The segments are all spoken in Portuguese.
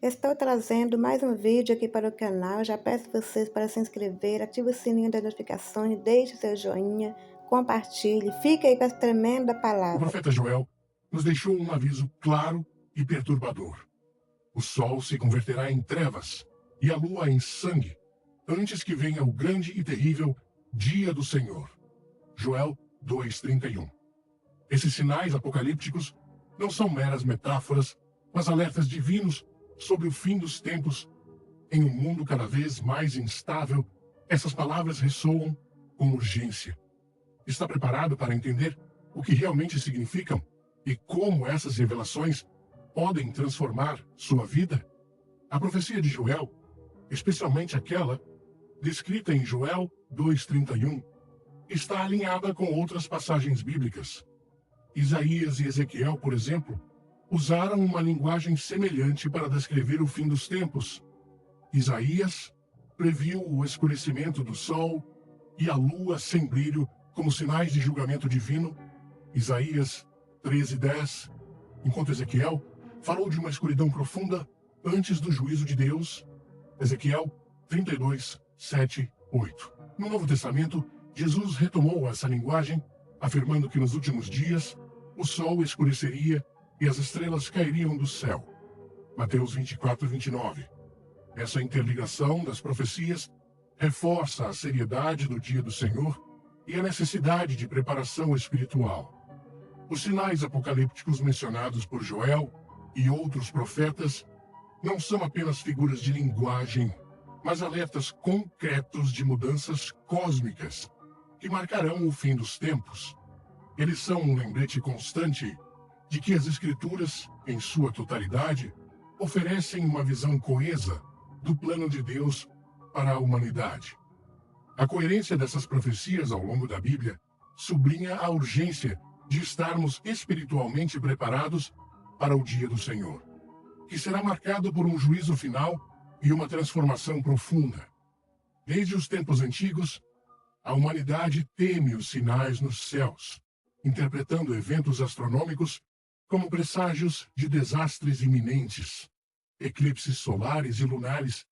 Estou trazendo mais um vídeo aqui para o canal. Já peço vocês para se inscrever, ative o sininho das notificações, deixe seu joinha, compartilhe. Fique aí com essa tremenda O palavra. profeta Joel nos deixou um aviso claro e perturbador. O sol se converterá em trevas e a lua em sangue, antes que venha o grande e terrível dia do Senhor. Joel 2:31. Esses sinais apocalípticos não são meras metáforas, mas alertas divinos sobre o fim dos tempos. Em um mundo cada vez mais instável, essas palavras ressoam com urgência. Está preparado para entender o que realmente significam e como essas revelações podem transformar sua vida? A profecia de Joel, especialmente aquela descrita em Joel 2:31, está alinhada com outras passagens bíblicas. Isaías e Ezequiel, por exemplo, usaram uma linguagem semelhante para descrever o fim dos tempos. Isaías previu o escurecimento do sol e a lua sem brilho como sinais de julgamento divino. Isaías 13:10, enquanto Ezequiel falou de uma escuridão profunda antes do juízo de Deus. Ezequiel 32:7-8. No Novo Testamento, Jesus retomou essa linguagem, afirmando que nos últimos dias o sol escureceria e as estrelas cairiam do céu. Mateus 24:29. Essa interligação das profecias reforça a seriedade do dia do Senhor e a necessidade de preparação espiritual. Os sinais apocalípticos mencionados por Joel e outros profetas não são apenas figuras de linguagem, mas alertas concretos de mudanças cósmicas que marcarão o fim dos tempos. Eles são um lembrete constante de que as Escrituras, em sua totalidade, oferecem uma visão coesa do plano de Deus para a humanidade. A coerência dessas profecias ao longo da Bíblia sublinha a urgência de estarmos espiritualmente preparados para o dia do Senhor, que será marcado por um juízo final e uma transformação profunda. Desde os tempos antigos, a humanidade teme os sinais nos céus, interpretando eventos astronômicos como presságios de desastres iminentes. Eclipses solares e lunares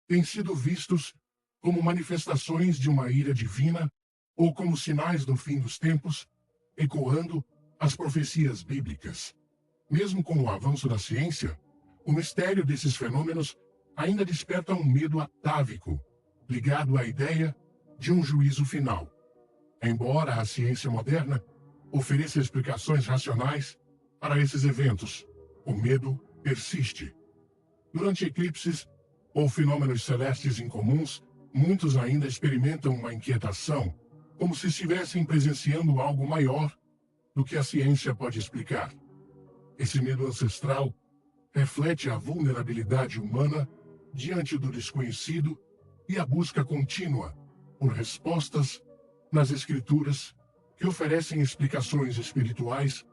têm sido vistos como manifestações de uma ira divina ou como sinais do fim dos tempos, ecoando as profecias bíblicas. Mesmo com o avanço da ciência, o mistério desses fenômenos ainda desperta um medo atávico, ligado à ideia de um juízo final. Embora a ciência moderna ofereça explicações racionais para esses eventos, o medo persiste. Durante eclipses ou fenômenos celestes incomuns, muitos ainda experimentam uma inquietação, como se estivessem presenciando algo maior do que a ciência pode explicar. Esse medo ancestral reflete a vulnerabilidade humana diante do desconhecido e a busca contínua por respostas nas Escrituras que oferecem explicações espirituais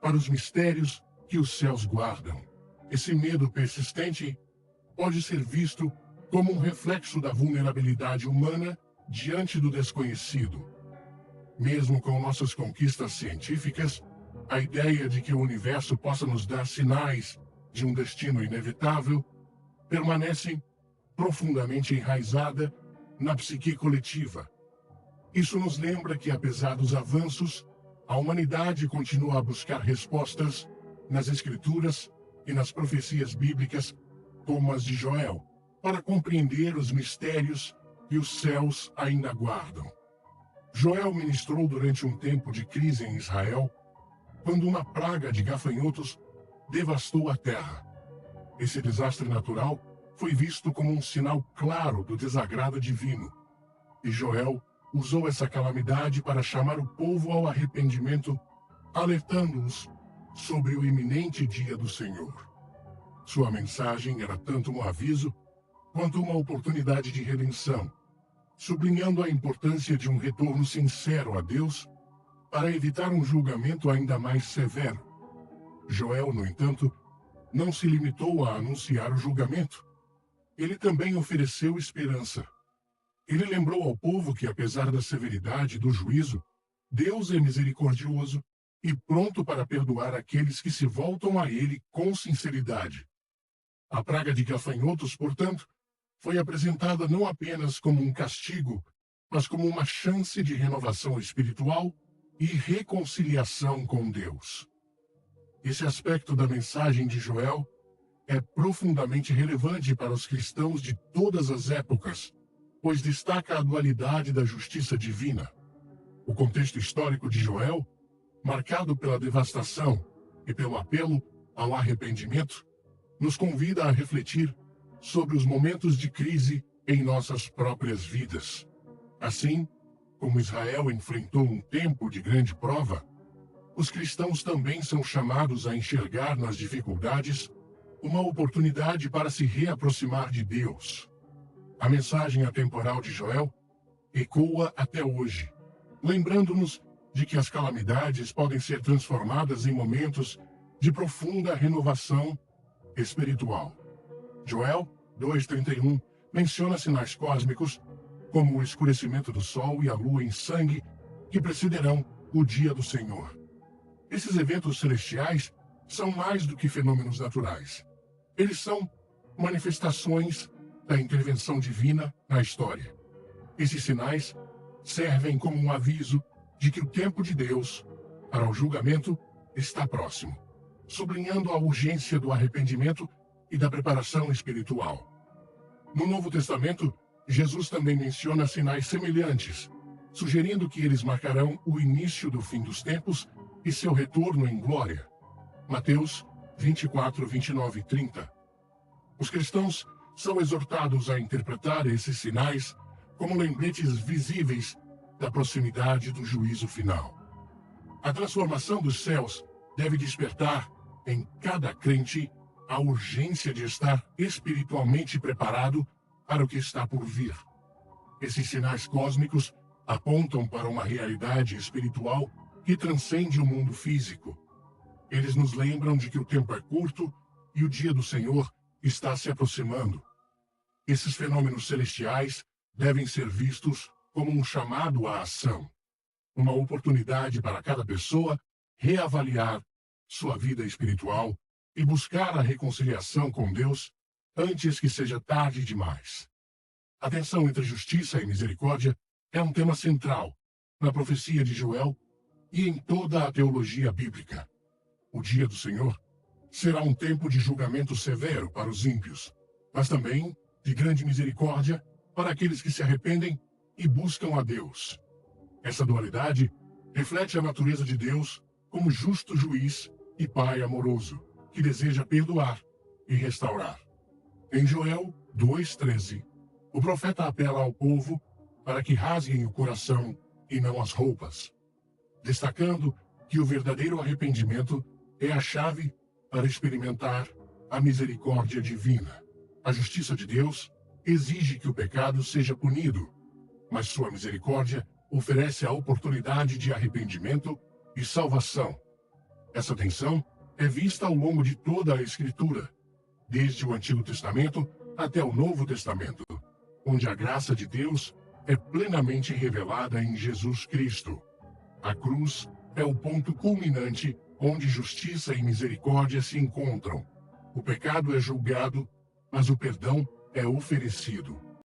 para os mistérios que os céus guardam. Esse medo persistente pode ser visto como um reflexo da vulnerabilidade humana diante do desconhecido. Mesmo com nossas conquistas científicas, a ideia de que o universo possa nos dar sinais de um destino inevitável permanece profundamente enraizada na psique coletiva. Isso nos lembra que, apesar dos avanços, a humanidade continua a buscar respostas nas Escrituras e nas profecias bíblicas, como as de Joel, para compreender os mistérios que os céus ainda guardam. Joel ministrou durante um tempo de crise em Israel, quando uma praga de gafanhotos devastou a terra. Esse desastre natural foi visto como um sinal claro do desagrado divino, e Joel usou essa calamidade para chamar o povo ao arrependimento, alertando-os sobre o iminente dia do Senhor. Sua mensagem era tanto um aviso quanto uma oportunidade de redenção, sublinhando a importância de um retorno sincero a Deus para evitar um julgamento ainda mais severo. Joel, no entanto, não se limitou a anunciar o julgamento. Ele também ofereceu esperança. Ele lembrou ao povo que, apesar da severidade do juízo, Deus é misericordioso e pronto para perdoar aqueles que se voltam a Ele com sinceridade. A praga de gafanhotos, portanto, foi apresentada não apenas como um castigo, mas como uma chance de renovação espiritual e reconciliação com Deus. Esse aspecto da mensagem de Joel é profundamente relevante para os cristãos de todas as épocas, pois destaca a dualidade da justiça divina. O contexto histórico de Joel, marcado pela devastação e pelo apelo ao arrependimento, nos convida a refletir sobre os momentos de crise em nossas próprias vidas. Assim, como Israel enfrentou um tempo de grande prova, os cristãos também são chamados a enxergar nas dificuldades uma oportunidade para se reaproximar de Deus. A mensagem atemporal de Joel ecoa até hoje, lembrando-nos de que as calamidades podem ser transformadas em momentos de profunda renovação espiritual. Joel 2:31 menciona sinais cósmicos, como o escurecimento do sol e a lua em sangue, que precederão o dia do Senhor. Esses eventos celestiais são mais do que fenômenos naturais. Eles são manifestações da intervenção divina na história. Esses sinais servem como um aviso de que o tempo de Deus para o julgamento está próximo, sublinhando a urgência do arrependimento e da preparação espiritual. No Novo Testamento, Jesus também menciona sinais semelhantes, sugerindo que eles marcarão o início do fim dos tempos e seu retorno em glória. Mateus 24, 29 e 30. Os cristãos são exortados a interpretar esses sinais como lembretes visíveis da proximidade do juízo final. A transformação dos céus deve despertar em cada crente a urgência de estar espiritualmente preparado para o que está por vir. Esses sinais cósmicos apontam para uma realidade espiritual que transcende o mundo físico. Eles nos lembram de que o tempo é curto e o dia do Senhor está se aproximando. Esses fenômenos celestiais devem ser vistos como um chamado à ação, uma oportunidade para cada pessoa reavaliar sua vida espiritual e buscar a reconciliação com Deus antes que seja tarde demais. A tensão entre justiça e misericórdia é um tema central na profecia de Joel e em toda a teologia bíblica. O dia do Senhor será um tempo de julgamento severo para os ímpios, mas também de grande misericórdia para aqueles que se arrependem e buscam a Deus. Essa dualidade reflete a natureza de Deus como justo juiz e pai amoroso, que deseja perdoar e restaurar. Em Joel 2:13, o profeta apela ao povo para que rasguem o coração e não as roupas, destacando que o verdadeiro arrependimento é a chave para experimentar a misericórdia divina. A justiça de Deus exige que o pecado seja punido, mas sua misericórdia oferece a oportunidade de arrependimento e salvação. Essa tensão é vista ao longo de toda a Escritura, desde o Antigo Testamento até o Novo Testamento, onde a graça de Deus é plenamente revelada em Jesus Cristo. A cruz é o ponto culminante onde justiça e misericórdia se encontram. O pecado é julgado, mas o perdão é oferecido.